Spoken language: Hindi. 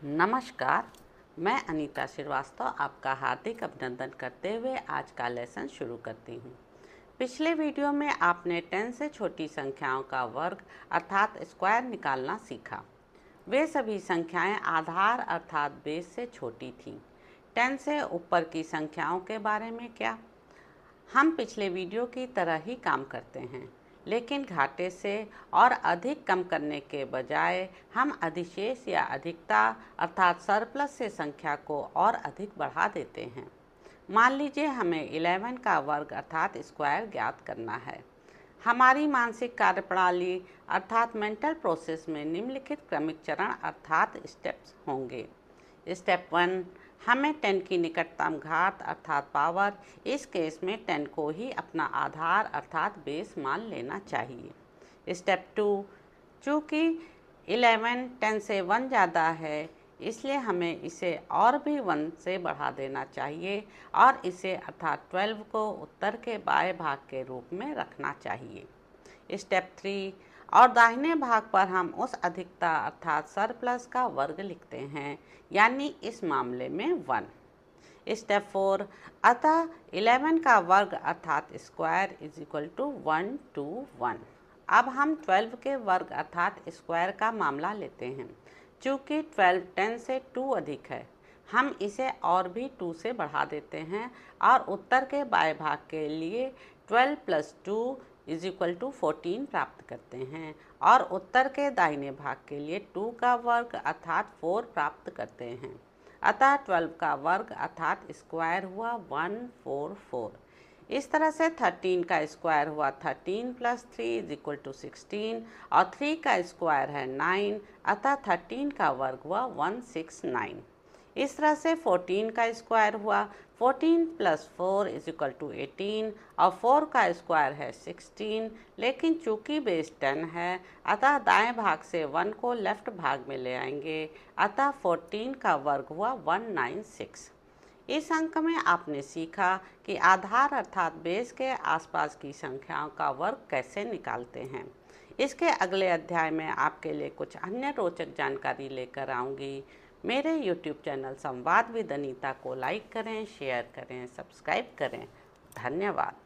नमस्कार, मैं अनीता श्रीवास्तव आपका हार्दिक अभिनंदन करते हुए आज का लेसन शुरू करती हूँ। पिछले वीडियो में आपने 10 से छोटी संख्याओं का वर्ग अर्थात स्क्वायर निकालना सीखा। वे सभी संख्याएं आधार अर्थात बेस से छोटी थीं। 10 से ऊपर की संख्याओं के बारे में क्या? हम पिछले वीडियो की तरह ही काम करते हैं, लेकिन घाटे से और अधिक कम करने के बजाय हम अधिशेष या अधिकता अर्थात सरप्लस से संख्या को और अधिक बढ़ा देते हैं। मान लीजिए हमें 11 का वर्ग अर्थात स्क्वायर ज्ञात करना है। हमारी मानसिक कार्यप्रणाली अर्थात मेंटल प्रोसेस में निम्नलिखित क्रमिक चरण अर्थात स्टेप्स होंगे। स्टेप 1, हमें 10 की निकटतम घात अर्थात पावर, इस केस में 10 को ही अपना आधार अर्थात बेस मान लेना चाहिए। स्टेप 2, चूँकि 11 10 से 1 ज़्यादा है, इसलिए हमें इसे और भी 1 से बढ़ा देना चाहिए और इसे अर्थात 12 को उत्तर के बाएं भाग के रूप में रखना चाहिए। स्टेप 3, और दाहिने भाग पर हम उस अधिकता अर्थात सरप्लस का वर्ग लिखते हैं, यानी इस मामले में 1। स्टेप 4, अतः 11 का वर्ग अर्थात square is equal to 1 to 1। अब हम 12 के वर्ग अर्थात स्क्वायर का मामला लेते हैं। चूँकि 12 10 से 2 अधिक है, हम इसे और भी 2 से बढ़ा देते हैं और उत्तर के बाएं भाग के लिए 12 + 2 इज इक्वल टू 14 प्राप्त करते हैं और उत्तर के दाहिने भाग के लिए 2 का वर्ग अर्थात 4 प्राप्त करते हैं। अतः 12 का वर्ग अर्थात स्क्वायर हुआ 144। इस तरह से 13 का स्क्वायर हुआ 13 + 3 इज इक्वल टू 16 और 3 का स्क्वायर है 9, अतः 13 का वर्ग हुआ 169। इस तरह से 14 का स्क्वायर हुआ 14 + 4 इज इक्वल टू 18 और 4 का स्क्वायर है 16, लेकिन चूंकि बेस 10 है अतः दाएं भाग से 1 को लेफ्ट भाग में ले आएंगे, अतः 14 का वर्ग हुआ 196। इस अंक में आपने सीखा कि आधार अर्थात बेस के आसपास की संख्याओं का वर्ग कैसे निकालते हैं। इसके अगले अध्याय में आपके लिए कुछ अन्य रोचक जानकारी लेकर आऊँगी। मेरे YouTube चैनल संवाद विद अनीता को लाइक करें, शेयर करें, सब्सक्राइब करें। धन्यवाद।